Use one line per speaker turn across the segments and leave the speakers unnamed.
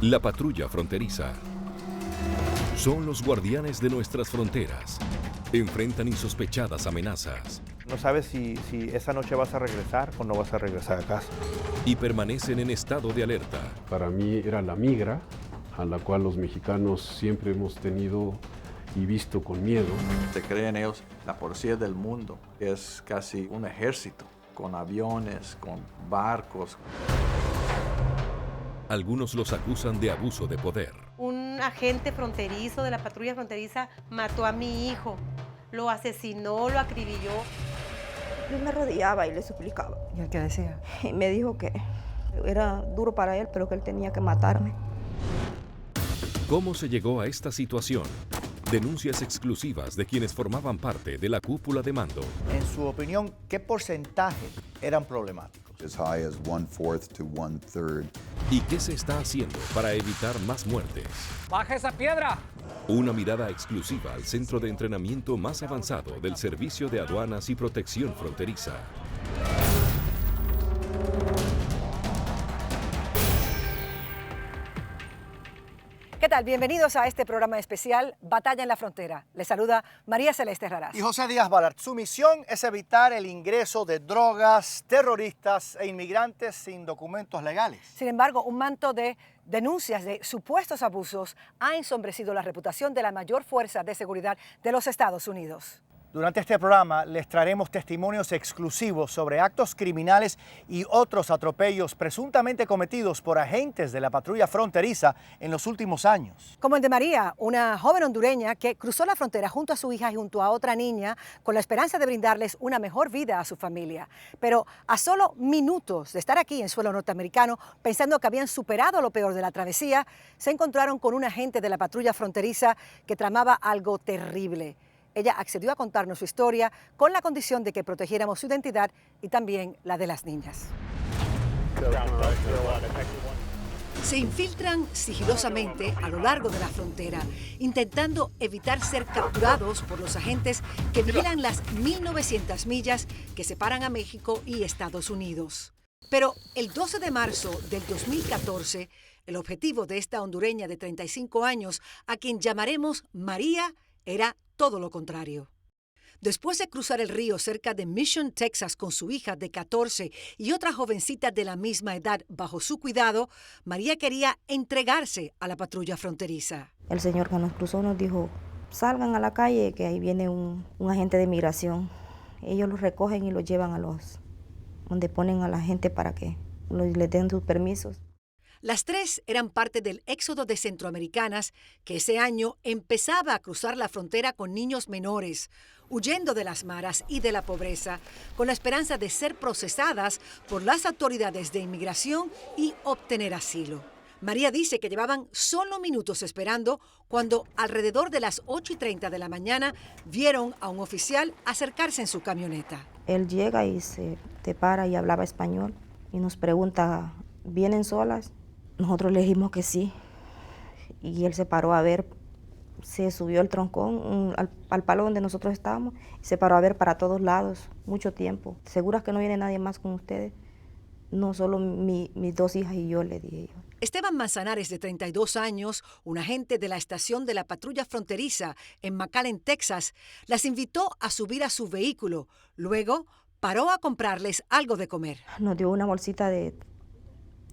La patrulla fronteriza. Son los guardianes de nuestras fronteras. Enfrentan insospechadas amenazas.
No sabes si esa noche vas a regresar o no vas a regresar a casa.
Y permanecen en estado de alerta.
Para mí era la migra, a la cual los mexicanos siempre hemos tenido y visto con miedo.
Se creen ellos la policía del mundo. Es casi un ejército, con aviones, con barcos.
Algunos los acusan de abuso de poder.
Un agente fronterizo de la patrulla fronteriza mató a mi hijo. Lo asesinó, lo acribilló.
Yo me arrodillaba y le suplicaba.
¿Y qué decía?
Y me dijo que era duro para él, pero que él tenía que matarme.
¿Cómo se llegó a esta situación? Denuncias exclusivas de quienes formaban parte de la cúpula de mando.
En su opinión, ¿qué porcentaje eran problemáticos?
As high as 1/4 to 1/3.
¿Y qué se está haciendo para evitar más muertes?
¡Baja esa piedra!
Una mirada exclusiva al centro de entrenamiento más avanzado del Servicio de Aduanas y Protección Fronteriza.
¿Qué tal? Bienvenidos a este programa especial Batalla en la Frontera. Les saluda María Celeste Raraz.
Y José Díaz Balart. Su misión es evitar el ingreso de drogas, terroristas e inmigrantes sin documentos legales.
Sin embargo, un manto de denuncias de supuestos abusos ha ensombrecido la reputación de la mayor fuerza de seguridad de los Estados Unidos.
Durante este programa les traeremos testimonios exclusivos sobre actos criminales y otros atropellos presuntamente cometidos por agentes de la patrulla fronteriza en los últimos años.
Como el de María, una joven hondureña que cruzó la frontera junto a su hija y junto a otra niña con la esperanza de brindarles una mejor vida a su familia. Pero a solo minutos de estar aquí en suelo norteamericano, pensando que habían superado lo peor de la travesía, se encontraron con un agente de la patrulla fronteriza que tramaba algo terrible. Ella accedió a contarnos su historia con la condición de que protegiéramos su identidad y también la de las niñas. Se infiltran sigilosamente a lo largo de la frontera, intentando evitar ser capturados por los agentes que vigilan las 1.900 millas que separan a México y Estados Unidos. Pero el 12 de marzo del 2014, el objetivo de esta hondureña de 35 años, a quien llamaremos María, era todo lo contrario. Después de cruzar el río cerca de Mission, Texas, con su hija de 14 y otra jovencita de la misma edad bajo su cuidado, María quería entregarse a la patrulla fronteriza.
El señor que nos cruzó nos dijo, salgan a la calle, que ahí viene un agente de migración. Ellos los recogen y los llevan donde ponen a la gente para que les den sus permisos.
Las tres eran parte del éxodo de centroamericanas que ese año empezaba a cruzar la frontera con niños menores, huyendo de las maras y de la pobreza, con la esperanza de ser procesadas por las autoridades de inmigración y obtener asilo. María dice que llevaban solo minutos esperando cuando alrededor de las 8:30 de la mañana vieron a un oficial acercarse en su camioneta.
Él llega y se para y hablaba español y nos pregunta, ¿vienen solas? Nosotros le dijimos que sí, y él se paró a ver, se subió el troncón al palo donde nosotros estábamos, y se paró a ver para todos lados, mucho tiempo. ¿Seguras que no viene nadie más con ustedes? No, solo mis dos hijas y yo, le dije yo.
Esteban Manzanares, de 32 años, un agente de la estación de la patrulla fronteriza en McAllen, Texas, las invitó a subir a su vehículo. Luego paró a comprarles algo de comer.
Nos dio una bolsita de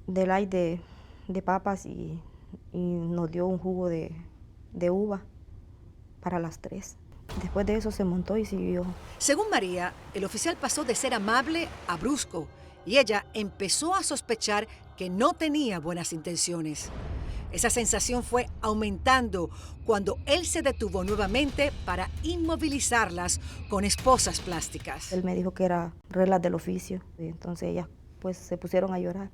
light de papas y nos dio un jugo de uva para las tres. Después de eso se montó y siguió.
Según María, el oficial pasó de ser amable a brusco y ella empezó a sospechar que no tenía buenas intenciones. Esa sensación fue aumentando cuando él se detuvo nuevamente para inmovilizarlas con esposas plásticas.
Él me dijo que era reglas del oficio, y entonces ellas pues se pusieron a llorar.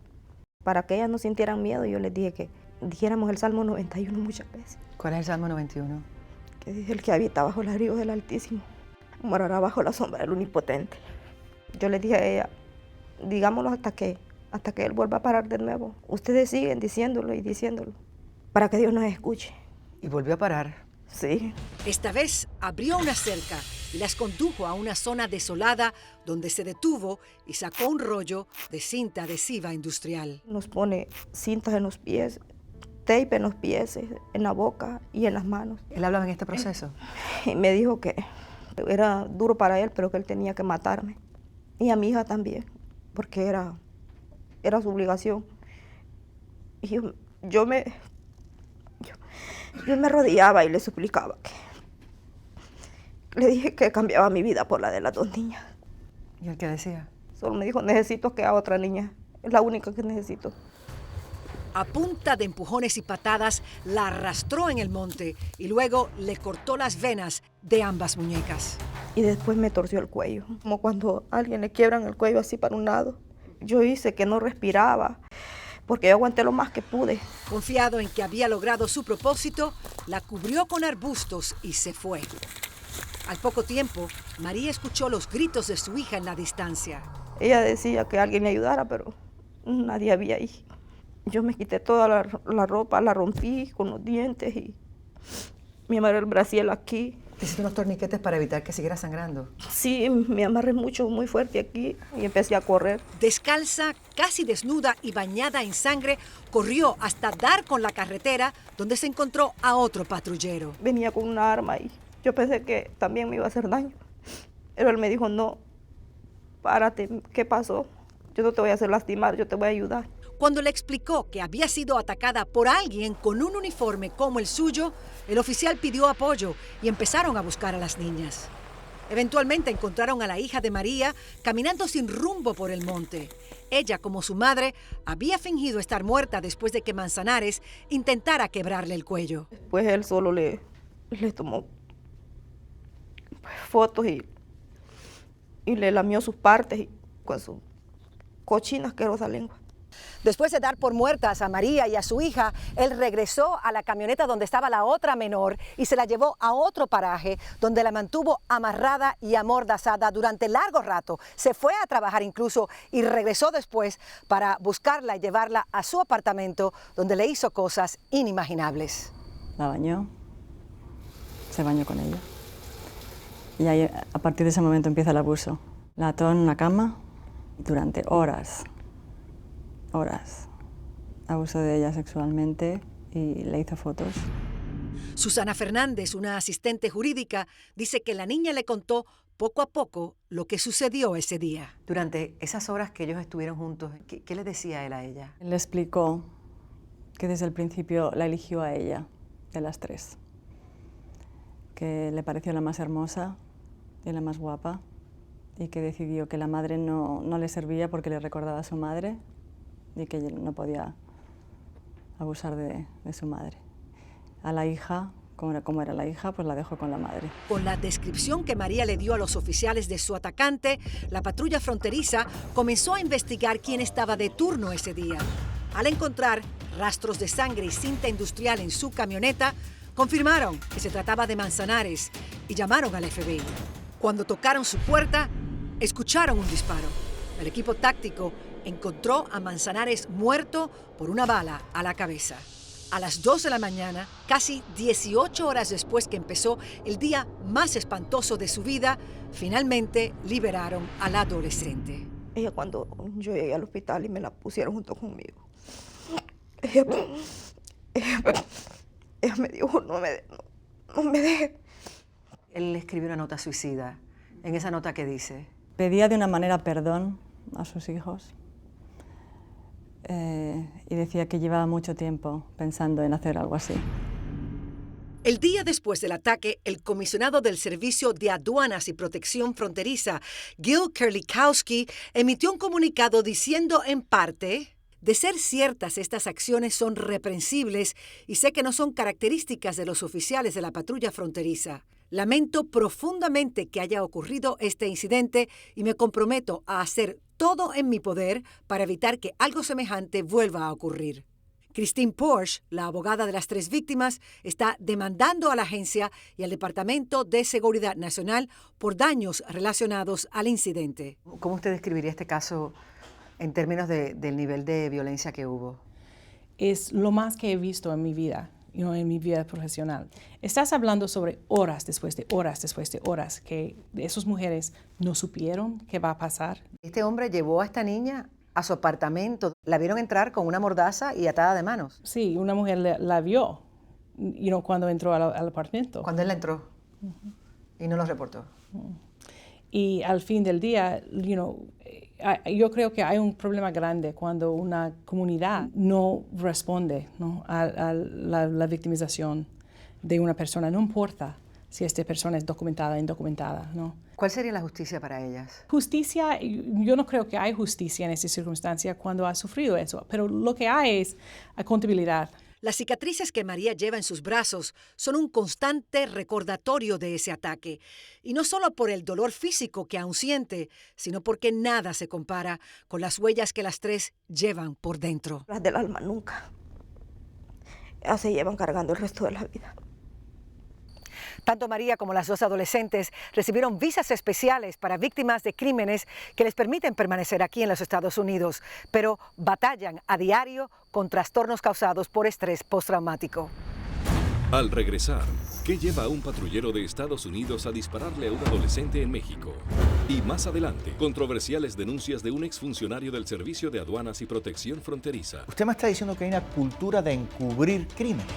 Para que ellas no sintieran miedo, yo les dije que dijéramos el Salmo 91 muchas veces.
¿Cuál es el Salmo 91?
Que dice, el que habita bajo el abrigo del Altísimo morará bajo la sombra del Omnipotente. Yo les dije a ella, digámoslo hasta que Él vuelva a parar de nuevo. Ustedes siguen diciéndolo y diciéndolo, para que Dios nos escuche.
¿Y volvió a parar?
Sí.
Esta vez abrió una cerca y las condujo a una zona desolada donde se detuvo y sacó un rollo de cinta adhesiva industrial.
Nos pone cintas en los pies tape en los pies, en la boca y en las manos.
¿Él hablaba en este proceso?
Y me dijo que era duro para él, pero que él tenía que matarme. Y a mi hija también, porque era su obligación. Y yo me arrodillaba y le suplicaba le dije que cambiaba mi vida por la de las 2 niñas.
¿Y él qué decía?
Solo me dijo, necesito que a otra niña. Es la única que necesito.
A punta de empujones y patadas, la arrastró en el monte y luego le cortó las venas de ambas muñecas.
Y después me torció el cuello, como cuando a alguien le quiebran el cuello así para un lado. Yo hice que no respiraba, porque yo aguanté lo más que pude.
Confiado en que había logrado su propósito, la cubrió con arbustos y se fue. Al poco tiempo, María escuchó los gritos de su hija en la distancia.
Ella decía que alguien me ayudara, pero nadie había ahí. Yo me quité toda la ropa, la rompí con los dientes y me amarré el brasier aquí.
¿Te hiciste unos torniquetes para evitar que siguiera sangrando?
Sí, me amarré muy fuerte aquí y empecé a correr.
Descalza, casi desnuda y bañada en sangre, corrió hasta dar con la carretera donde se encontró a otro patrullero.
Venía con una arma y yo pensé que también me iba a hacer daño. Pero él me dijo, no, párate, ¿qué pasó? Yo no te voy a hacer lastimar, yo te voy a ayudar.
Cuando le explicó que había sido atacada por alguien con un uniforme como el suyo, el oficial pidió apoyo y empezaron a buscar a las niñas. Eventualmente encontraron a la hija de María caminando sin rumbo por el monte. Ella, como su madre, había fingido estar muerta después de que Manzanares intentara quebrarle el cuello.
Pues él solo le tomó fotos y le lamió sus partes y con su cochina asquerosa lengua.
Después de dar por muertas a María y a su hija, él regresó a la camioneta donde estaba la otra menor y se la llevó a otro paraje donde la mantuvo amarrada y amordazada durante largo rato. Se fue a trabajar incluso y regresó después para buscarla y llevarla a su apartamento donde le hizo cosas inimaginables.
La bañó, se bañó con ella. Y ahí, a partir de ese momento empieza el abuso. La ató en una cama y durante horas abusó de ella sexualmente y le hizo fotos.
Susana Fernández, una asistente jurídica, dice que la niña le contó poco a poco lo que sucedió ese día. Durante esas horas que ellos estuvieron juntos, ¿qué le decía él a ella?
Le explicó que desde el principio la eligió a ella, de las 3, que le pareció la más hermosa y la más guapa y que decidió que la madre no le servía porque le recordaba a su madre y que no podía abusar de su madre. A la hija, como era la hija, pues la dejó con la madre.
Con la descripción que María le dio a los oficiales de su atacante, la patrulla fronteriza comenzó a investigar quién estaba de turno ese día. Al encontrar rastros de sangre y cinta industrial en su camioneta, confirmaron que se trataba de Manzanares y llamaron al FBI. Cuando tocaron su puerta, escucharon un disparo. El equipo táctico encontró a Manzanares muerto por una bala a la cabeza. A las 2 de la mañana, casi 18 horas después que empezó el día más espantoso de su vida, finalmente liberaron a la adolescente.
Ella, cuando yo llegué al hospital y me la pusieron junto conmigo, ella me dijo, no me deje.
Él le escribió una nota suicida. En esa nota, ¿qué dice?
Pedía de una manera perdón a sus hijos y decía que llevaba mucho tiempo pensando en hacer algo así.
El día después del ataque, el comisionado del Servicio de Aduanas y Protección Fronteriza, Gil Kerlikowski, emitió un comunicado diciendo en parte: de ser ciertas, estas acciones son reprensibles y sé que no son características de los oficiales de la patrulla fronteriza. Lamento profundamente que haya ocurrido este incidente y me comprometo a hacer todo en mi poder para evitar que algo semejante vuelva a ocurrir. Christine Porsche, la abogada de las 3 víctimas, está demandando a la agencia y al Departamento de Seguridad Nacional por daños relacionados al incidente. ¿Cómo usted describiría este caso en términos del nivel de violencia que hubo?
Es lo más que he visto en mi vida, en mi vida profesional. Estás hablando sobre horas después de horas después de horas que esas mujeres no supieron qué va a pasar.
Este hombre llevó a esta niña a su apartamento. La vieron entrar con una mordaza y atada de manos.
Sí, una mujer la vio, cuando entró al apartamento.
Cuando él entró. Y no lo reportó.
Y al fin del día, yo creo que hay un problema grande cuando una comunidad no responde, ¿no?, a la victimización de una persona, no importa si esta persona es documentada o indocumentada, ¿no?
¿Cuál sería la justicia para ellas?
Justicia, yo no creo que hay justicia en esa circunstancia cuando ha sufrido eso, pero lo que hay es accountabilidad.
Las cicatrices que María lleva en sus brazos son un constante recordatorio de ese ataque. Y no solo por el dolor físico que aún siente, sino porque nada se compara con las huellas que las tres llevan por dentro.
Las del alma nunca. Ellas se llevan cargando el resto de la vida.
Tanto María como las dos adolescentes recibieron visas especiales para víctimas de crímenes que les permiten permanecer aquí en los Estados Unidos, pero batallan a diario con trastornos causados por estrés postraumático.
Al regresar, ¿qué lleva a un patrullero de Estados Unidos a dispararle a un adolescente en México? Y más adelante, controversiales denuncias de un exfuncionario del Servicio de Aduanas y Protección Fronteriza.
Usted me está diciendo que hay una cultura de encubrir crímenes.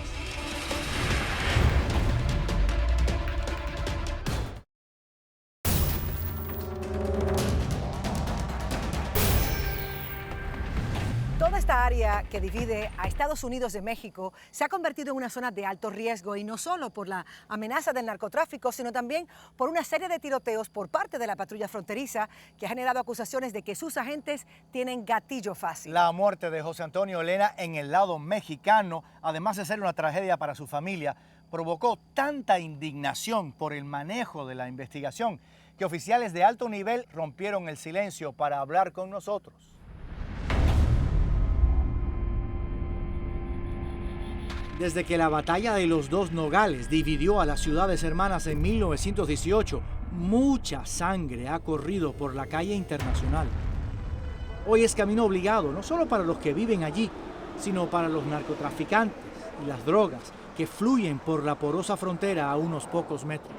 Toda esta área que divide a Estados Unidos de México se ha convertido en una zona de alto riesgo, y no solo por la amenaza del narcotráfico, sino también por una serie de tiroteos por parte de la patrulla fronteriza que ha generado acusaciones de que sus agentes tienen gatillo fácil.
La muerte de José Antonio Elena en el lado mexicano, además de ser una tragedia para su familia, provocó tanta indignación por el manejo de la investigación que oficiales de alto nivel rompieron el silencio para hablar con nosotros. Desde que la batalla de los dos Nogales dividió a las ciudades hermanas en 1918, mucha sangre ha corrido por la calle internacional. Hoy es camino obligado, no solo para los que viven allí, sino para los narcotraficantes y las drogas que fluyen por la porosa frontera a unos pocos metros.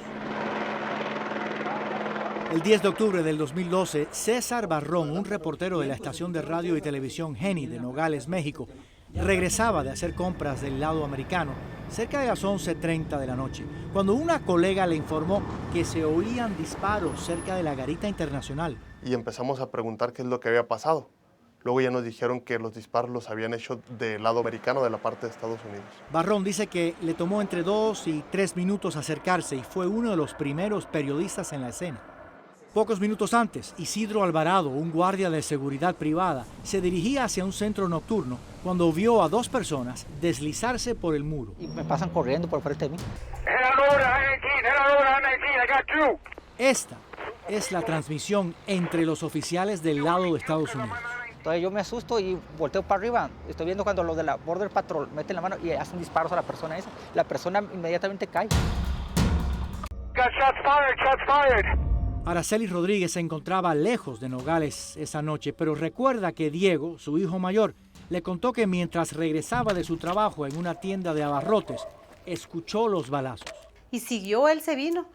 El 10 de octubre del 2012, César Barrón, un reportero de la estación de radio y televisión Geni de Nogales, México, regresaba de hacer compras del lado americano cerca de las 11:30 de la noche, cuando una colega le informó que se oían disparos cerca de la garita internacional.
Y empezamos a preguntar qué es lo que había pasado. Luego ya nos dijeron que los disparos los habían hecho del lado americano, de la parte de Estados Unidos.
Barrón dice que le tomó entre 2 y 3 minutos acercarse y fue uno de los primeros periodistas en la escena. Pocos minutos antes, Isidro Alvarado, un guardia de seguridad privada, se dirigía hacia un centro nocturno cuando vio a 2 personas deslizarse por el muro.
Y me pasan corriendo por frente de mí.
Esta es la transmisión entre los oficiales del lado de Estados Unidos.
Entonces yo me asusto y volteo para arriba. Estoy viendo cuando los de la Border Patrol meten la mano y hacen disparos a la persona esa. La persona inmediatamente cae.
Shots fired. Araceli Rodríguez se encontraba lejos de Nogales esa noche, pero recuerda que Diego, su hijo mayor, le contó que mientras regresaba de su trabajo en una tienda de abarrotes, escuchó los balazos.
Y siguió, él se vino,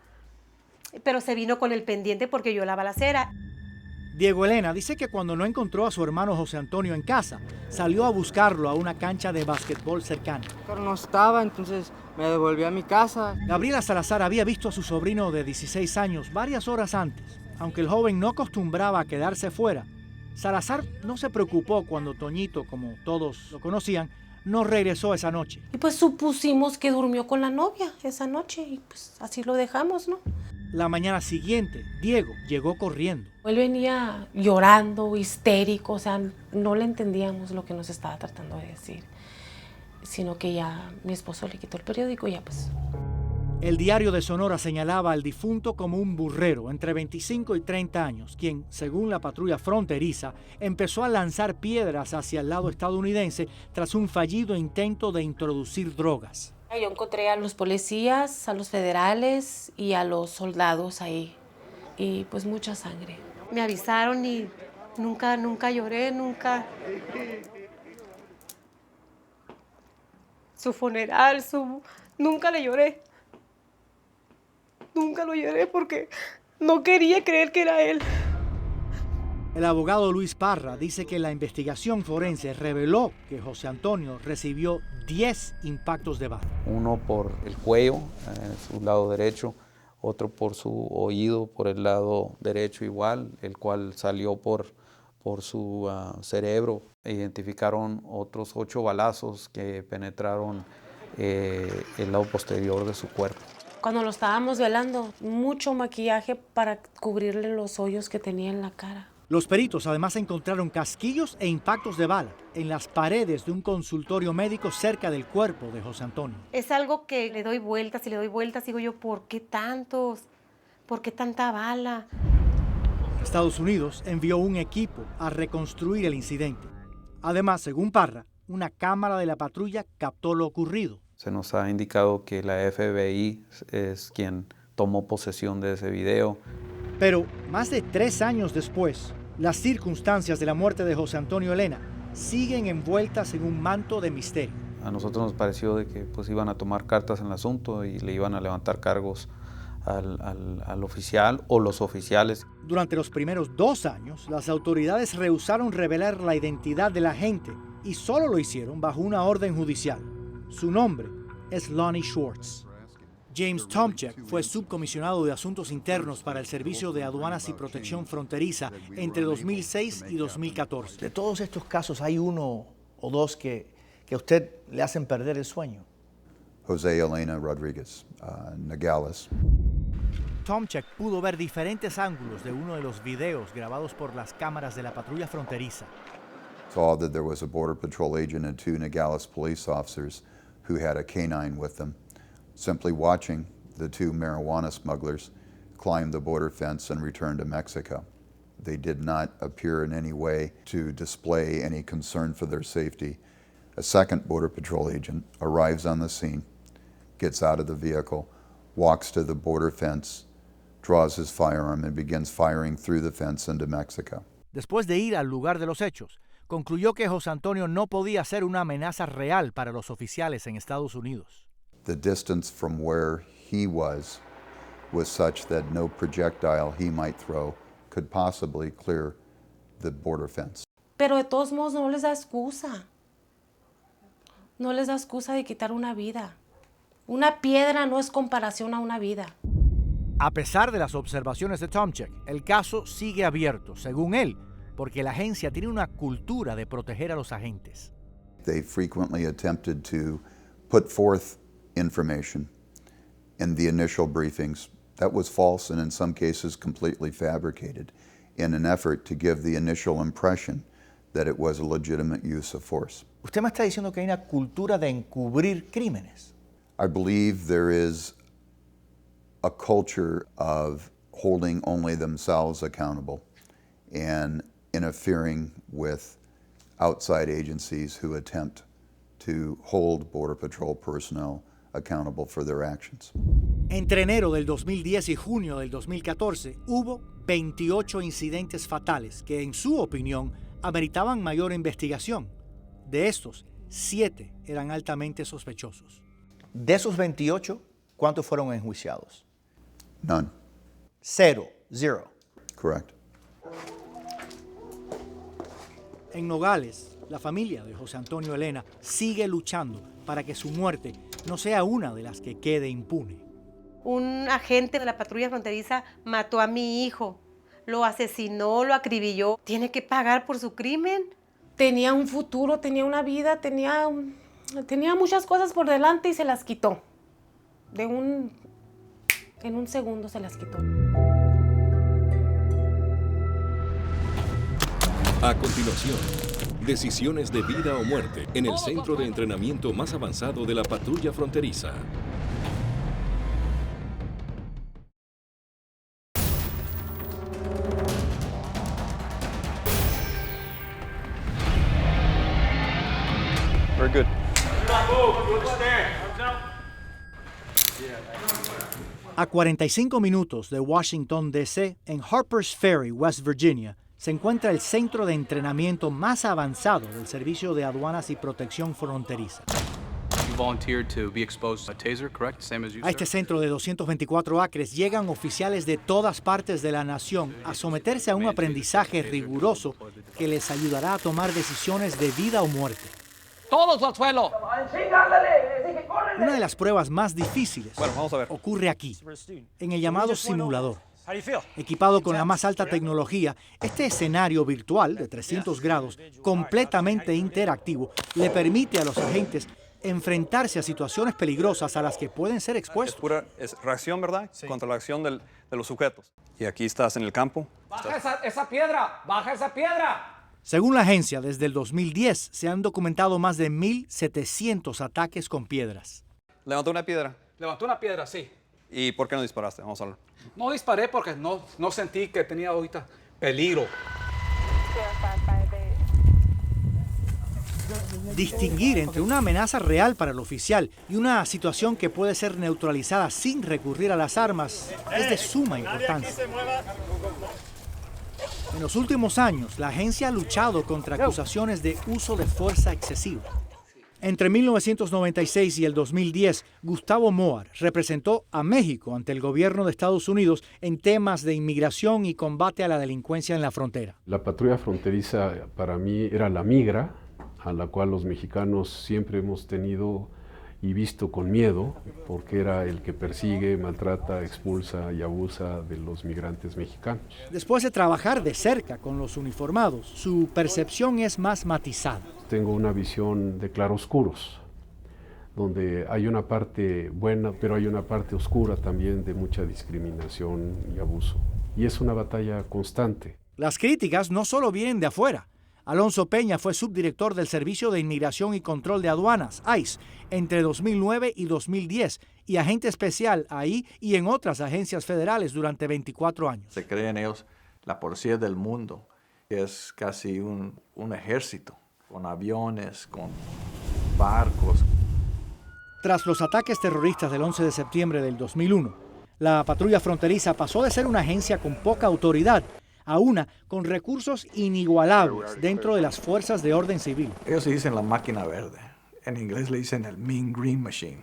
pero se vino con el pendiente porque yo la balacera.
Diego Elena dice que cuando no encontró a su hermano José Antonio en casa, salió a buscarlo a una cancha de básquetbol cercana.
Pero no estaba, entonces me devolví a mi casa.
Gabriela Salazar había visto a su sobrino de 16 años varias horas antes. Aunque el joven no acostumbraba a quedarse fuera, Salazar no se preocupó cuando Toñito, como todos lo conocían, no regresó esa noche.
Y pues supusimos que durmió con la novia esa noche y pues así lo dejamos, ¿no?
La mañana siguiente, Diego llegó corriendo.
Él venía llorando, histérico, o sea, no le entendíamos lo que nos estaba tratando de decir, sino que ya mi esposo le quitó el periódico y ya pues...
El Diario de Sonora señalaba al difunto como un burrero entre 25 y 30 años, quien, según la patrulla fronteriza, empezó a lanzar piedras hacia el lado estadounidense tras un fallido intento de introducir drogas.
Yo encontré a los policías, a los federales y a los soldados ahí, y pues mucha sangre.
Me avisaron y nunca lloré, nunca. Su funeral, nunca le lloré. Nunca lo lloré porque no quería creer que era él.
El abogado Luis Parra dice que la investigación forense reveló que José Antonio recibió 10 impactos de bala.
Uno por el cuello, en su lado derecho, otro por su oído, por el lado derecho igual, el cual salió por su cerebro. Identificaron otros 8 balazos que penetraron el lado posterior de su cuerpo.
Cuando lo estábamos velando, mucho maquillaje para cubrirle los hoyos que tenía en la cara.
Los peritos además encontraron casquillos e impactos de bala en las paredes de un consultorio médico cerca del cuerpo de José Antonio.
Es algo que le doy vueltas y le doy vueltas. Digo yo, ¿por qué tantos? ¿Por qué tanta bala?
Estados Unidos envió un equipo a reconstruir el incidente. Además, según Parra, una cámara de la patrulla captó lo ocurrido.
Se nos ha indicado que la FBI es quien tomó posesión de ese video.
Pero más de 3 años después, las circunstancias de la muerte de José Antonio Elena siguen envueltas en un manto de misterio.
A nosotros nos pareció de que pues, iban a tomar cartas en el asunto y le iban a levantar cargos al oficial o los oficiales.
Durante los primeros 2 años, las autoridades rehusaron revelar la identidad del agente y solo lo hicieron bajo una orden judicial. Su nombre es Lonnie Schwartz. James Tomczyk fue subcomisionado de Asuntos Internos para el Servicio de Aduanas y Protección Fronteriza entre 2006 y 2014.
De todos estos casos, ¿hay uno o dos que a usted le hacen perder el sueño?
Jose Elena Rodriguez, Nogales.
Tomczyk pudo ver diferentes ángulos de uno de los videos grabados por las cámaras de la patrulla fronteriza.
Saw that there was a Border Patrol agent and 2 Nogales police officers who had a canine with them. Simply watching the 2 marijuana smugglers climb the border fence and return to Mexico. They did not appear in any way to display any concern for their safety. A second Border Patrol agent arrives on the scene, gets out of the vehicle, walks to the border fence, draws his firearm and begins firing through the fence into Mexico.
Después de ir al lugar de los hechos, concluyó que José Antonio no podía ser una amenaza real para los oficiales en Estados Unidos.
The distance from where he was such that no projectile he might throw could possibly clear the border fence.
Pero de todos modos no les da excusa. No les da excusa de quitar una vida. Una piedra no es comparación a una vida.
A pesar de las observaciones de Tomczyk, el caso sigue abierto, según él, porque la agencia tiene una cultura de proteger a los agentes.
They frequently attempted to put forth information in the initial briefings that was false and in some cases completely fabricated in an effort to give the initial impression that it was a legitimate use of force.
Usted me está diciendo que hay una cultura de encubrir crímenes.
I believe there is a culture of holding only themselves accountable and interfering with outside agencies who attempt to hold Border Patrol personnel accountable for their actions.
Entre enero del 2010 y junio del 2014 hubo 28 incidentes fatales que, en su opinión, ameritaban mayor investigación. De estos, 7 eran altamente sospechosos.
De esos 28, ¿cuántos fueron enjuiciados?
None.
0.
Correct.
En Nogales, la familia de José Antonio Elena sigue luchando para que su muerte no sea una de las que quede impune.
Un agente de la patrulla fronteriza mató a mi hijo, lo asesinó, lo acribilló. ¿Tiene que pagar por su crimen?
Tenía un futuro, tenía una vida, tenía muchas cosas por delante y se las quitó. En un segundo se las quitó.
A continuación, decisiones de vida o muerte en el centro de entrenamiento más avanzado de la patrulla fronteriza.
Very good.
A 45 minutos de Washington, D.C., en Harpers Ferry, West Virginia, se encuentra el centro de entrenamiento más avanzado del Servicio de Aduanas y Protección Fronteriza. A este centro de 224 acres llegan oficiales de todas partes de la nación a someterse a un aprendizaje riguroso que les ayudará a tomar decisiones de vida o muerte.
¡Todos al suelo!
Una de las pruebas más difíciles ocurre aquí, en el llamado simulador. Equipado con la más alta tecnología, este escenario virtual de 300 grados, completamente interactivo, le permite a los agentes enfrentarse a situaciones peligrosas a las que pueden ser expuestos.
Es pura reacción, ¿verdad? Contra la acción de los sujetos. Y aquí estás en el campo.
¡Baja esa piedra! ¡Baja esa piedra!
Según la agencia, desde el 2010 se han documentado más de 1.700 ataques con piedras.
¿Levantó una piedra?
Levantó una piedra, sí.
¿Y por qué no disparaste? Vamos a hablar.
No disparé porque no sentí que tenía ahorita peligro.
Distinguir entre una amenaza real para el oficial y una situación que puede ser neutralizada sin recurrir a las armas es de suma importancia. En los últimos años, la agencia ha luchado contra acusaciones de uso de fuerza excesiva. Entre 1996 y el 2010, Gustavo Moar representó a México ante el gobierno de Estados Unidos en temas de inmigración y combate a la delincuencia en la frontera.
La patrulla fronteriza para mí era la migra, a la cual los mexicanos siempre hemos tenido y visto con miedo, porque era el que persigue, maltrata, expulsa y abusa de los migrantes mexicanos.
Después de trabajar de cerca con los uniformados, su percepción es más matizada.
Tengo una visión de claroscuros, donde hay una parte buena, pero hay una parte oscura también de mucha discriminación y abuso. Y es una batalla constante.
Las críticas no solo vienen de afuera. Alonso Peña fue subdirector del Servicio de Inmigración y Control de Aduanas, ICE, entre 2009 y 2010, y agente especial ahí y en otras agencias federales durante 24 años.
Se creen ellos la policía del mundo, que es casi un ejército, con aviones, con barcos.
Tras los ataques terroristas del 11 de septiembre del 2001, la patrulla fronteriza pasó de ser una agencia con poca autoridad a una con recursos inigualables dentro de las fuerzas de orden civil.
Ellos dicen la máquina verde. En inglés le dicen el Mean Green Machine.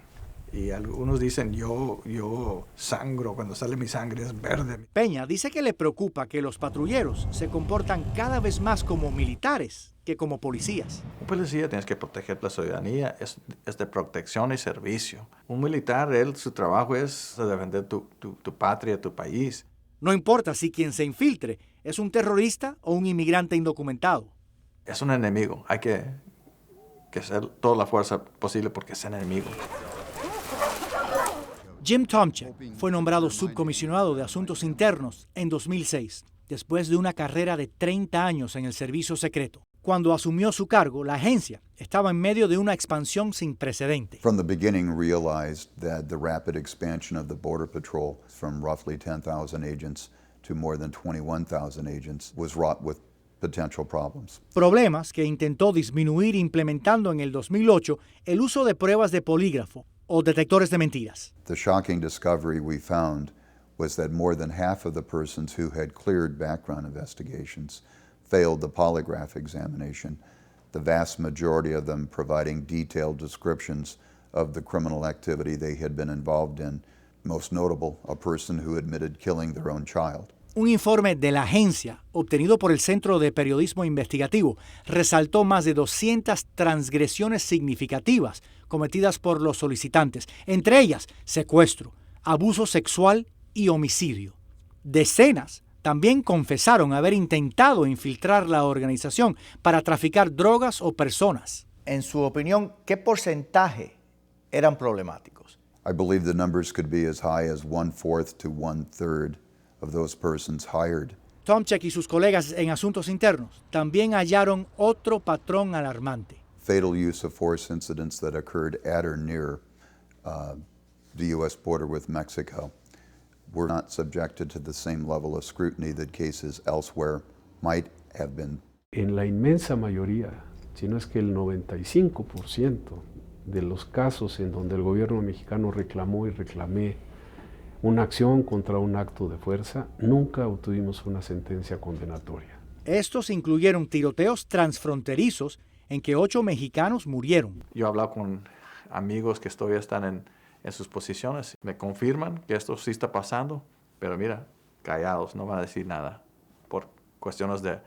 Y algunos dicen yo sangro, cuando sale mi sangre es verde.
Peña dice que le preocupa que los patrulleros se comportan cada vez más como militares que como policías.
Un policía tienes que proteger la ciudadanía, es de protección y servicio. Un militar, su trabajo es defender tu patria, tu país.
No importa si quien se infiltre es un terrorista o un inmigrante indocumentado.
Es un enemigo. Hay que hacer toda la fuerza posible porque es enemigo.
Jim Tomczyk fue nombrado subcomisionado de Asuntos Internos en 2006, después de una carrera de 30 años en el servicio secreto. Cuando asumió su cargo, la agencia estaba en medio de una expansión sin precedente.
From the beginning realized that the rapid expansion of the Border Patrol from roughly 10,000 agents to more than 21,000 agents was wrought with potential problems.
Problemas que intentó disminuir implementando en el 2008 el uso de pruebas de polígrafo o detectores de mentiras.
The shocking discovery we found was that more than half of the persons who had cleared background investigations failed the polygraph examination, the vast majority of them providing detailed descriptions of the criminal activity they had been involved in, most notable, a person who admitted killing their own child.
Un informe de la agencia, obtenido por el Centro de Periodismo Investigativo, resaltó más de 200 transgresiones significativas cometidas por los solicitantes, entre ellas secuestro, abuso sexual y homicidio. Decenas también confesaron haber intentado infiltrar la organización para traficar drogas o personas.
En su opinión, ¿qué porcentaje eran problemáticos?
I believe the numbers could be as high as 1/4 to 1/3 of those persons hired.
Tomczyk y sus colegas en Asuntos Internos también hallaron otro patrón alarmante.
Fatal use of force incidents that occurred at or near the U.S. border with Mexico were not subjected to the same level of scrutiny that cases elsewhere might have been.
En la inmensa mayoría, si no es que el 95% de los casos en donde el gobierno mexicano reclamó y reclamé una acción contra un acto de fuerza, nunca obtuvimos una sentencia condenatoria.
Estos incluyeron tiroteos transfronterizos en que 8 mexicanos murieron.
Yo he hablado con amigos que todavía están en sus posiciones me confirman que esto sí está pasando, pero mira, callados, no van a decir nada por cuestiones de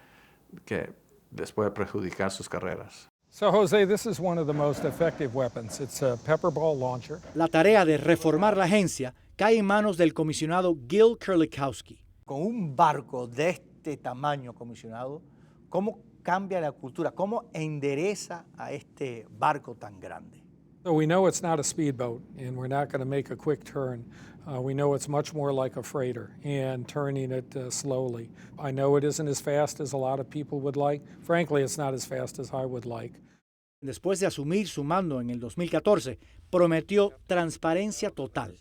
que les puede perjudicar sus carreras.
So, Jose, this is one of the most effective weapons. It's a pepper ball launcher.
La tarea de reformar la agencia cae en manos del comisionado Gil Kerlikowske.
Con un barco de este tamaño, comisionado, ¿cómo cambia la cultura? ¿Cómo endereza a este barco tan grande?
So we know it's not a speedboat, and we're not going to make a quick turn. We know it's much more like a freighter and turning it slowly. I know it isn't as fast as a lot of people would like. Frankly, it's not as fast as I would like.
Después de asumir su mando en el 2014, prometió transparencia total.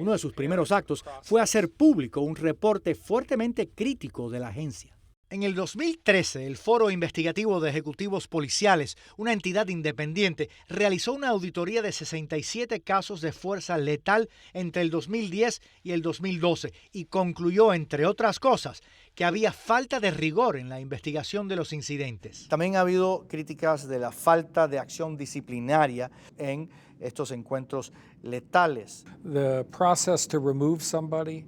Uno de sus primeros actos fue hacer público un reporte fuertemente crítico de la agencia. En el 2013, el Foro Investigativo de Ejecutivos Policiales, una entidad independiente, realizó una auditoría de 67 casos de fuerza letal entre el 2010 y el 2012 y concluyó, entre otras cosas, que había falta de rigor en la investigación de los incidentes.
También ha habido críticas de la falta de acción disciplinaria en estos encuentros letales.
The process to remove somebody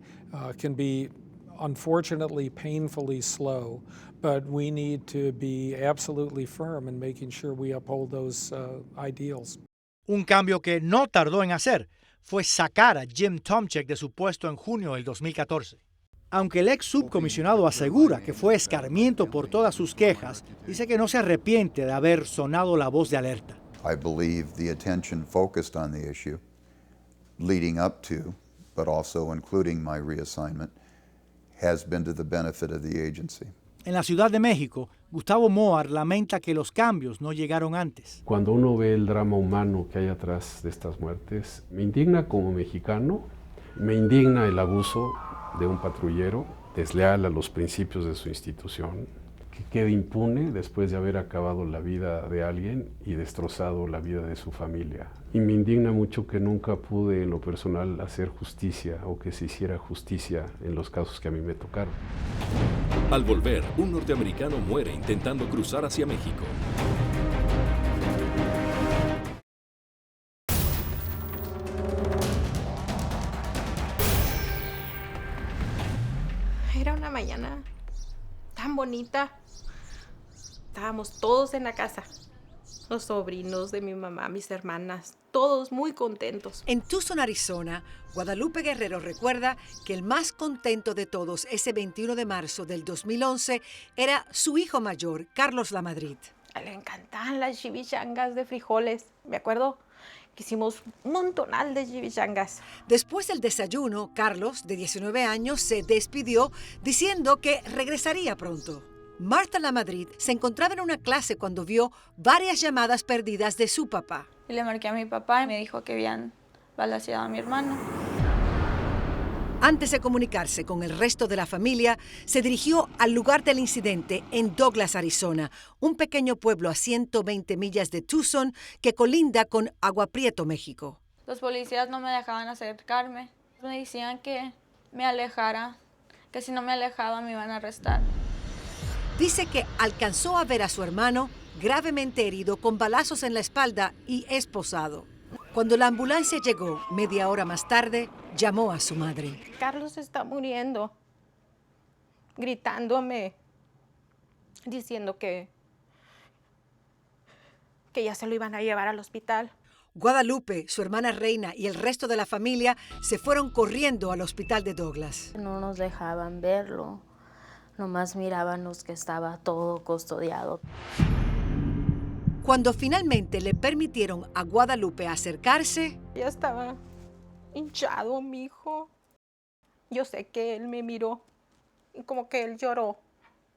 can be unfortunately painfully slow, but we need to be absolutely firm in making sure we uphold those ideals.
Un cambio que no tardó en hacer fue sacar a Jim Tomczyk de su puesto en junio del 2014. Aunque el ex subcomisionado asegura que fue escarmiento por todas sus quejas, dice que no se arrepiente de haber sonado la voz de alerta.
I believe the attention focused on the issue leading up to, but also including my reassignment, has been to the benefit of the agency.
En la Ciudad de México, Gustavo Moar lamenta que los cambios no llegaron antes.
Cuando uno ve el drama humano que hay atrás de estas muertes, me indigna como mexicano, me indigna el abuso de un patrullero desleal a los principios de su institución, que quede impune después de haber acabado la vida de alguien y destrozado la vida de su familia. Y me indigna mucho que nunca pude en lo personal hacer justicia o que se hiciera justicia en los casos que a mí me tocaron.
Al volver, un norteamericano muere intentando cruzar hacia México.
Era una mañana tan bonita. Estábamos todos en la casa. Los sobrinos de mi mamá, mis hermanas, todos muy contentos.
En Tucson, Arizona, Guadalupe Guerrero recuerda que el más contento de todos ese 21 de marzo del 2011 era su hijo mayor, Carlos Lamadrid.
Le encantaban las chivichangas de frijoles. Me acuerdo que hicimos un montonal de chivichangas.
Después del desayuno, Carlos, de 19 años, se despidió diciendo que regresaría pronto. Marta Lamadrid se encontraba en una clase cuando vio varias llamadas perdidas de su papá.
Y le marqué a mi papá y me dijo que habían balaceado a mi hermano.
Antes de comunicarse con el resto de la familia, se dirigió al lugar del incidente en Douglas, Arizona, un pequeño pueblo a 120 millas de Tucson que colinda con Agua Prieto, México.
Los policías no me dejaban acercarme. Me decían que me alejara, que si no me alejaba me iban a arrestar.
Dice que alcanzó a ver a su hermano gravemente herido con balazos en la espalda y esposado. Cuando la ambulancia llegó, media hora más tarde, llamó a su madre.
Carlos está muriendo, gritándome, diciendo que ya se lo iban a llevar al hospital.
Guadalupe, su hermana Reina y el resto de la familia se fueron corriendo al hospital de Douglas.
No nos dejaban verlo, nomás mirábamos que estaba todo custodiado.
Cuando finalmente le permitieron a Guadalupe acercarse,
ya estaba hinchado mi hijo. Yo sé que él me miró y como que él lloró,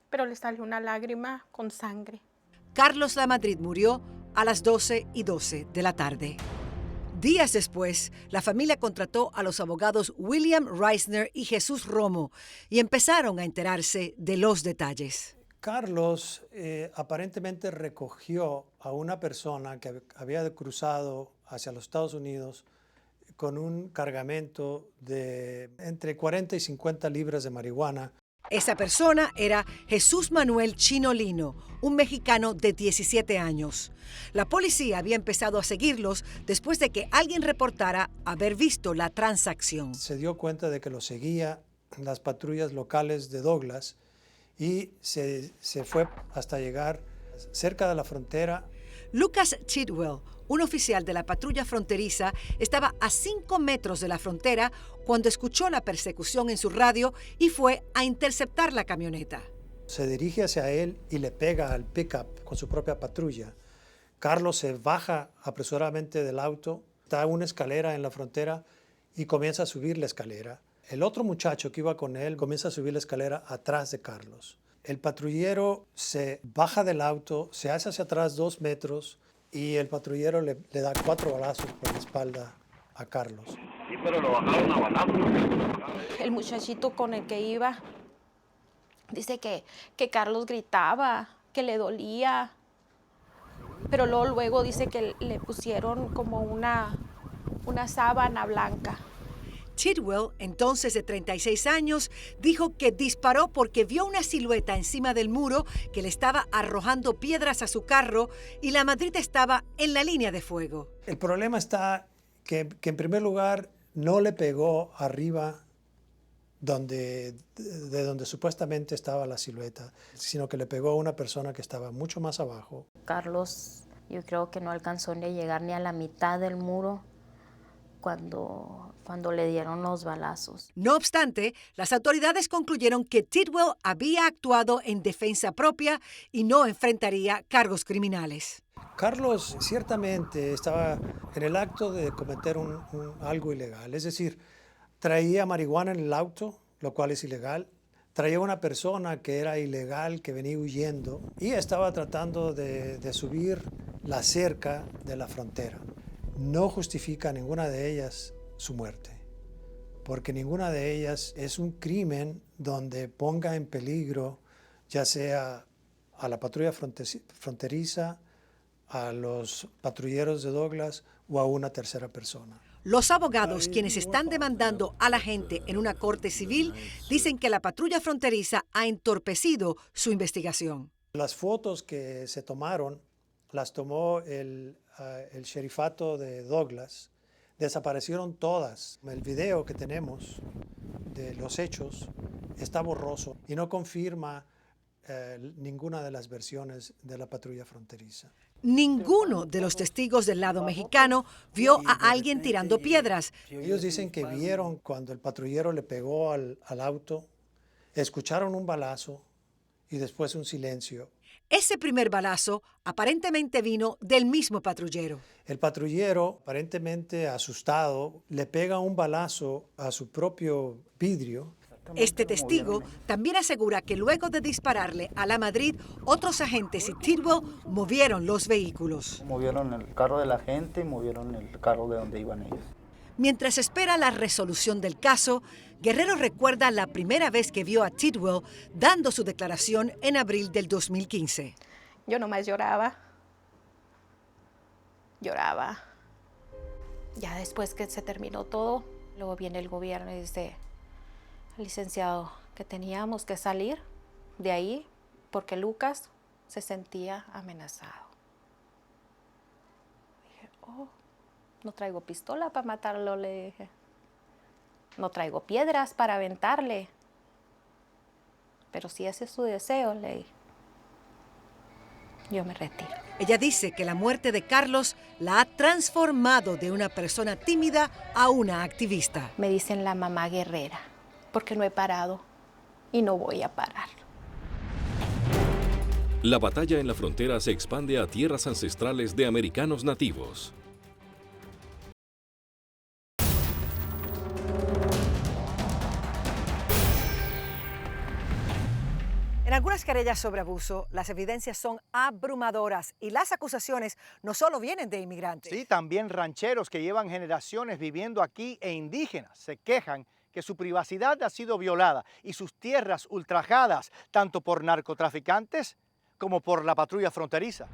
pero le salió una lágrima con sangre.
Carlos Lamadrid murió a las 12:12 de la tarde. Días después, la familia contrató a los abogados William Reisner y Jesús Romo y empezaron a enterarse de los detalles.
Carlos aparentemente recogió a una persona que había cruzado hacia los Estados Unidos con un cargamento de entre 40 y 50 libras de marihuana.
Esa persona era Jesús Manuel Chino Lino, un mexicano de 17 años. La policía había empezado a seguirlos después de que alguien reportara haber visto la transacción.
Se dio cuenta de que lo seguía las patrullas locales de Douglas y se fue hasta llegar cerca de la frontera.
Lucas Tidwell, un oficial de la patrulla fronteriza, estaba a 5 metros de la frontera cuando escuchó la persecución en su radio y fue a interceptar la camioneta.
Se dirige hacia él y le pega al pickup con su propia patrulla. Carlos se baja apresuradamente del auto, da una escalera en la frontera y comienza a subir la escalera. El otro muchacho que iba con él comienza a subir la escalera atrás de Carlos. El patrullero se baja del auto, se hace hacia atrás 2 metros y el patrullero le da 4 balazos por la espalda a Carlos.
Sí, pero lo bajaron a balazos.
El muchachito con el que iba dice que Carlos gritaba, que le dolía, pero luego dice que le pusieron como una sábana blanca.
Tidwell, entonces de 36 años, dijo que disparó porque vio una silueta encima del muro que le estaba arrojando piedras a su carro y la Madrid estaba en la línea de fuego.
El problema está que en primer lugar no le pegó arriba de donde supuestamente estaba la silueta, sino que le pegó a una persona que estaba mucho más abajo.
Carlos, yo creo que no alcanzó ni a llegar ni a la mitad del muro cuando le dieron los balazos.
No obstante, las autoridades concluyeron que Tidwell había actuado en defensa propia y no enfrentaría cargos criminales.
Carlos ciertamente estaba en el acto de cometer algo ilegal, es decir, traía marihuana en el auto, lo cual es ilegal, traía una persona que era ilegal, que venía huyendo y estaba tratando de subir la cerca de la frontera. No justifica ninguna de ellas su muerte, porque ninguna de ellas es un crimen donde ponga en peligro ya sea a la patrulla fronteriza, a los patrulleros de Douglas o a una tercera persona.
Los abogados, quienes están demandando a la gente en una corte civil, dicen que la patrulla fronteriza ha entorpecido su investigación.
Las fotos que se tomaron las tomó el sherifato de Douglas. Desaparecieron todas. El video que tenemos de los hechos está borroso y no confirma ninguna de las versiones de la patrulla fronteriza.
Ninguno de los testigos del lado mexicano vio a alguien tirando piedras.
Ellos dicen que vieron cuando el patrullero le pegó al auto, escucharon un balazo y después un silencio.
Ese primer balazo aparentemente vino del mismo patrullero.
El patrullero, aparentemente asustado, le pega un balazo a su propio vidrio.
Este testigo también asegura que luego de dispararle a la Madrid, otros agentes y Tidwell movieron los vehículos.
Movieron el carro de la gente y movieron el carro de donde iban ellos.
Mientras espera la resolución del caso, Guerrero recuerda la primera vez que vio a Tidwell dando su declaración en abril del 2015.
Yo nomás lloraba. Ya después que se terminó todo, luego viene el gobierno y dice, licenciado, que teníamos que salir de ahí porque Lucas se sentía amenazado. Dije, no traigo pistola para matarlo, le dije. No traigo piedras para aventarle. Pero si ese es su deseo, le dije, yo me retiro.
Ella dice que la muerte de Carlos la ha transformado de una persona tímida a una activista.
Me dicen la mamá guerrera, porque no he parado y no voy a parar.
La batalla en la frontera se expande a tierras ancestrales de americanos nativos.
En algunas querellas sobre abuso, las evidencias son abrumadoras y las acusaciones no solo vienen de inmigrantes.
Sí, también rancheros que llevan generaciones viviendo aquí e indígenas se quejan que su privacidad ha sido violada y sus tierras ultrajadas, tanto por narcotraficantes como por la patrulla fronteriza.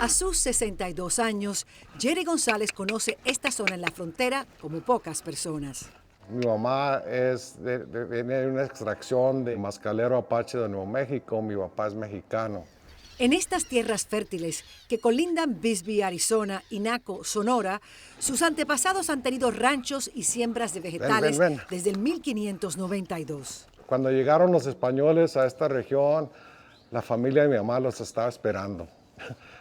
A sus 62 años, Jerry González conoce esta zona en la frontera como pocas personas.
Mi mamá viene de una extracción de Mascalero Apache de Nuevo México, mi papá es mexicano.
En estas tierras fértiles que colindan Bisbee, Arizona, y Naco, Sonora, sus antepasados han tenido ranchos y siembras de vegetales
Ven.
desde el 1592.
Cuando llegaron los españoles a esta región, la familia de mi mamá los estaba esperando.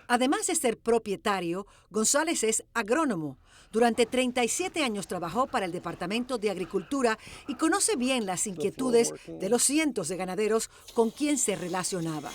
Además de ser propietario, González es agrónomo. Durante 37 años trabajó para el Departamento de Agricultura y conoce bien las inquietudes de los cientos de ganaderos con quien se relacionaba.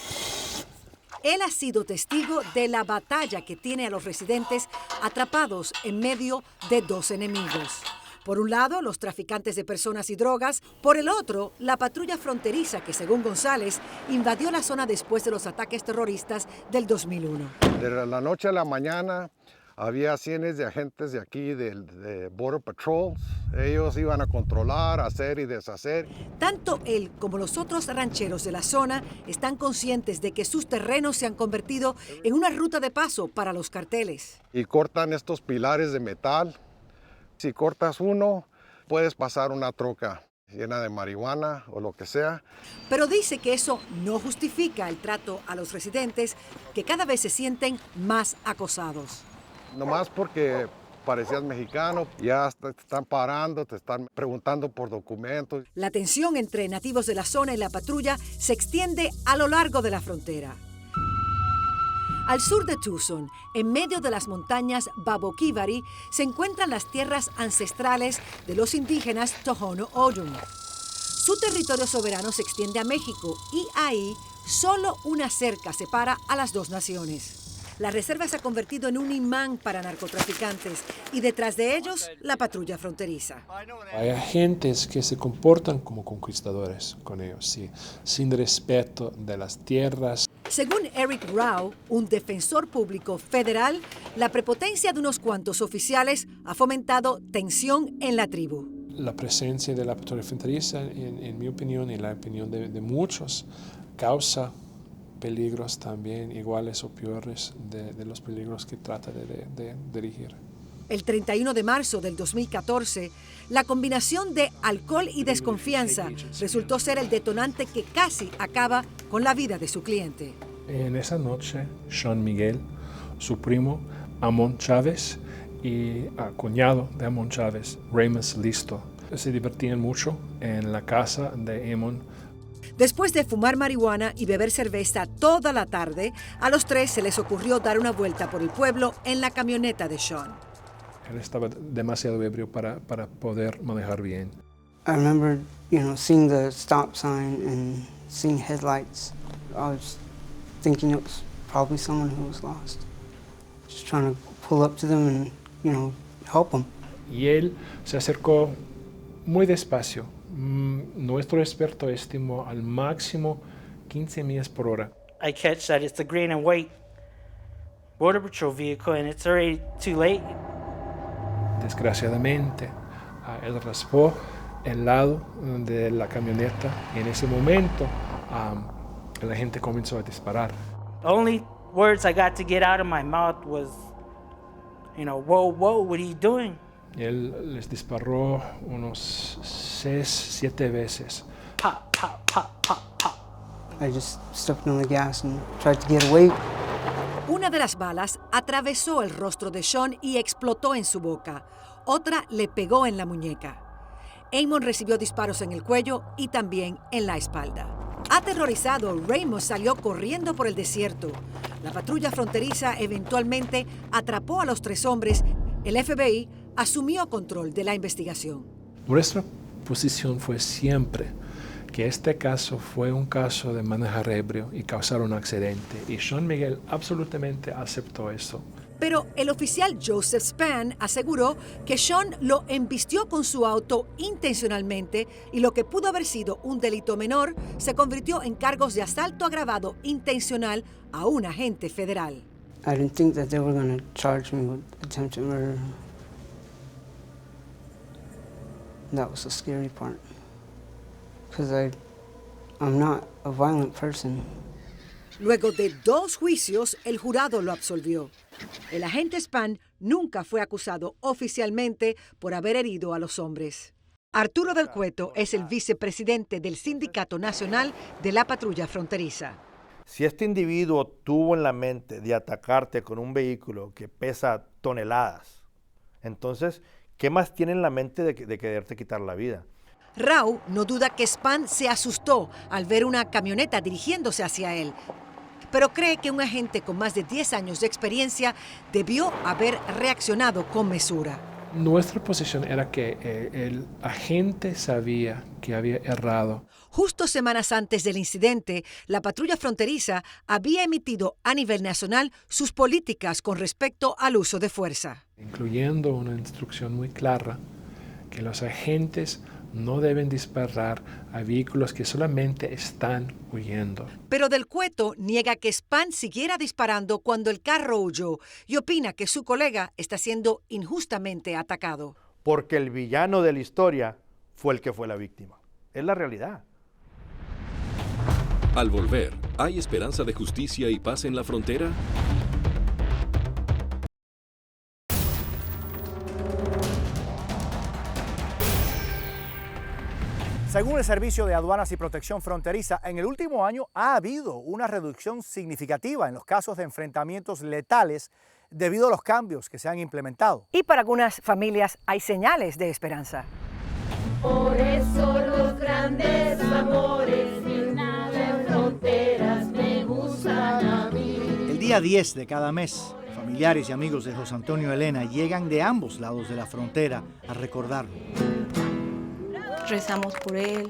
Él ha sido testigo de la batalla que tiene a los residentes atrapados en medio de dos enemigos. Por un lado, los traficantes de personas y drogas. Por el otro, la patrulla fronteriza que, según González, invadió la zona después de los ataques terroristas del 2001.
De la noche a la mañana había cientos de agentes de aquí, de Border Patrol. Ellos iban a controlar, hacer y deshacer.
Tanto él como los otros rancheros de la zona están conscientes de que sus terrenos se han convertido en una ruta de paso para los carteles.
Y cortan estos pilares de metal. Si cortas uno, puedes pasar una troca llena de marihuana o lo que sea.
Pero dice que eso no justifica el trato a los residentes, que cada vez se sienten más acosados.
Nomás porque parecías mexicano, ya te están parando, te están preguntando por documentos.
La tensión entre nativos de la zona y la patrulla se extiende a lo largo de la frontera. Al sur de Tucson, en medio de las montañas Baboquivari, se encuentran las tierras ancestrales de los indígenas Tohono O'odham. Su territorio soberano se extiende a México y ahí solo una cerca separa a las dos naciones. La reserva se ha convertido en un imán para narcotraficantes y detrás de ellos la patrulla fronteriza.
Hay agentes que se comportan como conquistadores con ellos, sí, sin respeto de las tierras.
Según Eric Rao, un defensor público federal, la prepotencia de unos cuantos oficiales ha fomentado tensión en la tribu.
La presencia de la patrulla fronteriza, en mi opinión y la opinión de muchos, causa peligros también iguales o peores de los peligros que trata de dirigir.
El 31 de marzo del 2014, la combinación de alcohol y desconfianza resultó ser el detonante que casi acaba con la vida de su cliente.
En esa noche, Sean Miguel, su primo, Amon Chávez, y cuñado de Amon Chávez, Ramos Listo, se divertían mucho en la casa de Amon.
Después de fumar marihuana y beber cerveza toda la tarde, a los tres se les ocurrió dar una vuelta por el pueblo en la camioneta de Sean.
Él estaba demasiado ebrio para poder manejar bien.
I remember, seeing the stop sign and seeing headlights. I was thinking it was probably someone who was lost. Just trying to pull up to them and, help them.
Y él se acercó muy despacio. Nuestro experto estimó al máximo 15 millas por hora.
I catch that it's the green and white Border Patrol vehicle and it's already too late.
Desgraciadamente, él raspó el lado de la camioneta y en ese momento la gente comenzó a disparar.
The only words I got to get out of my mouth was, whoa, what are you doing?
Él les disparó unos 6-7 veces.
Pop, pop, pop, pop, pop.
I just stepped on the gas and tried to get away.
Una de las balas atravesó el rostro de Sean y explotó en su boca. Otra le pegó en la muñeca. Amon recibió disparos en el cuello y también en la espalda. Aterrorizado, Ramos salió corriendo por el desierto. La patrulla fronteriza eventualmente atrapó a los tres hombres. El FBI asumió control de la investigación.
Nuestra posición fue siempre que este caso fue un caso de manejar ebrio y causar un accidente, y Sean Miguel absolutamente aceptó eso.
Pero el oficial Joseph Spann aseguró que Sean lo embistió con su auto intencionalmente y lo que pudo haber sido un delito menor se convirtió en cargos de asalto agravado intencional a un agente federal.
I didn't think that they were going to charge me with attempted murder. That was the scary part. Because I'm not a violent person.
Luego de 2 juicios, el jurado lo absolvió. El agente Spann nunca fue acusado oficialmente por haber herido a los hombres. Arturo del Cueto es el vicepresidente del Sindicato Nacional de la Patrulla Fronteriza.
Si este individuo tuvo en la mente de atacarte con un vehículo que pesa toneladas, entonces, ¿qué más tiene en la mente de quererte quitar la vida?
Rau no duda que Span se asustó al ver una camioneta dirigiéndose hacia él, pero cree que un agente con más de 10 años de experiencia debió haber reaccionado con mesura.
Nuestra posición era que el agente sabía que había errado.
Justo semanas antes del incidente, la patrulla fronteriza había emitido a nivel nacional sus políticas con respecto al uso de fuerza,
incluyendo una instrucción muy clara que los agentes no deben disparar a vehículos que solamente están huyendo.
Pero Del Cueto niega que Span siguiera disparando cuando el carro huyó y opina que su colega está siendo injustamente atacado.
Porque el villano de la historia fue el que fue la víctima. Es la realidad.
Al volver, ¿hay esperanza de justicia y paz en la frontera?
Según el Servicio de Aduanas y Protección Fronteriza, en el último año ha habido una reducción significativa en los casos de enfrentamientos letales debido a los cambios que se han implementado.
Y para algunas familias hay señales de esperanza.
Por eso los grandes amores de fronteras me gustan a mí.
El día 10 de cada mes, familiares y amigos de José Antonio Elena llegan de ambos lados de la frontera a recordarlo.
Rezamos por él,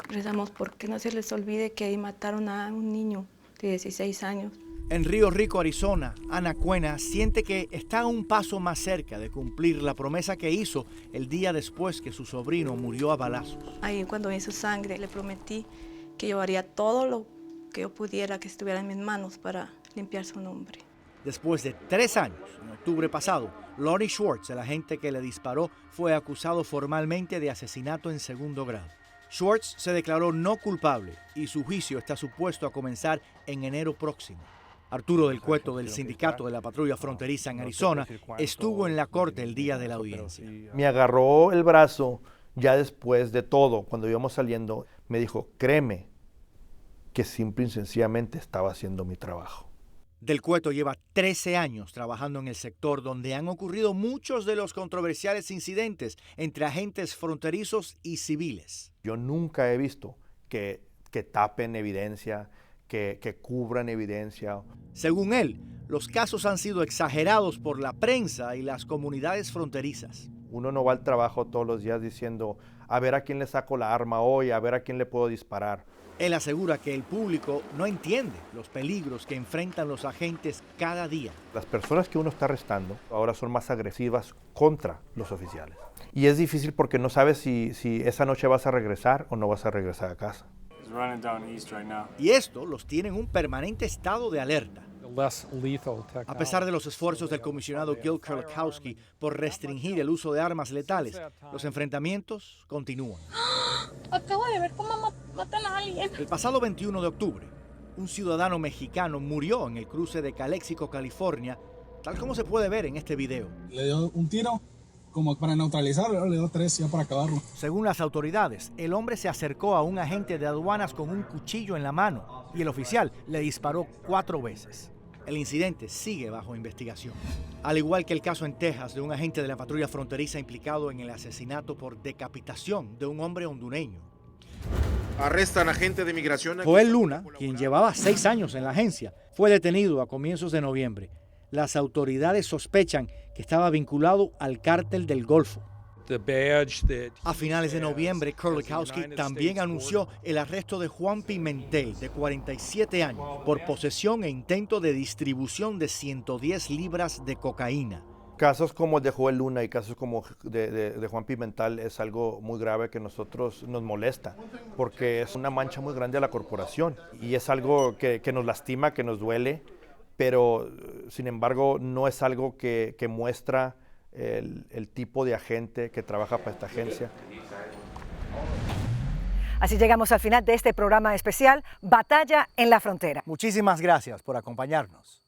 rezamos porque no se les olvide que ahí mataron a un niño de 16 años.
En Río Rico, Arizona, Ana Cuena siente que está un paso más cerca de cumplir la promesa que hizo el día después que su sobrino murió a balazos.
Ahí cuando vi su sangre le prometí que yo haría todo lo que yo pudiera que estuviera en mis manos para limpiar su nombre.
Después de 3 años, en octubre pasado, Lonnie Schwartz, el agente que le disparó, fue acusado formalmente de asesinato en segundo grado. Schwartz se declaró no culpable y su juicio está supuesto a comenzar en enero próximo. Arturo del Cueto, del Sindicato de la Patrulla Fronteriza en Arizona, estuvo en la corte el día de la audiencia.
Me agarró el brazo ya después de todo, cuando íbamos saliendo, me dijo, créeme que simple y sencillamente estaba haciendo mi trabajo.
Del Cueto lleva 13 años trabajando en el sector donde han ocurrido muchos de los controversiales incidentes entre agentes fronterizos y civiles.
Yo nunca he visto que tapen evidencia, que cubran evidencia.
Según él, los casos han sido exagerados por la prensa y las comunidades fronterizas.
Uno no va al trabajo todos los días diciendo, a ver a quién le saco la arma hoy, a ver a quién le puedo disparar.
Él asegura que el público no entiende los peligros que enfrentan los agentes cada día.
Las personas que uno está arrestando ahora son más agresivas contra los oficiales. Y es difícil porque no sabes si esa noche vas a regresar o no vas a regresar a casa.
Y esto los tiene en un permanente estado de alerta. A pesar de los esfuerzos del comisionado Gil Kerlikowske por restringir el uso de armas letales, los enfrentamientos continúan.
Acabo de ver cómo matan a alguien.
El pasado 21 de octubre, un ciudadano mexicano murió en el cruce de Calexico, California, tal como se puede ver en este video.
Le dio un tiro como para neutralizarlo, le dio 3 ya para acabarlo.
Según las autoridades, el hombre se acercó a un agente de aduanas con un cuchillo en la mano y el oficial le disparó 4 veces. El incidente sigue bajo investigación. Al igual que el caso en Texas de un agente de la patrulla fronteriza implicado en el asesinato por decapitación de un hombre hondureño.
Arrestan agente de migración.
Joel Luna, quien llevaba 6 años en la agencia, fue detenido a comienzos de noviembre. Las autoridades sospechan que estaba vinculado al cártel del Golfo. A finales de noviembre, Kerlikowske también anunció el arresto de Juan Pimentel, de 47 años, por posesión e intento de distribución de 110 libras de cocaína.
Casos como el de Joel Luna y casos como de Juan Pimentel es algo muy grave que nosotros nos molesta, porque es una mancha muy grande a la corporación y es algo que nos lastima, que nos duele, pero sin embargo no es algo que muestra el tipo de agente que trabaja para esta agencia.
Así llegamos al final de este programa especial, Batalla en la Frontera.
Muchísimas gracias por acompañarnos.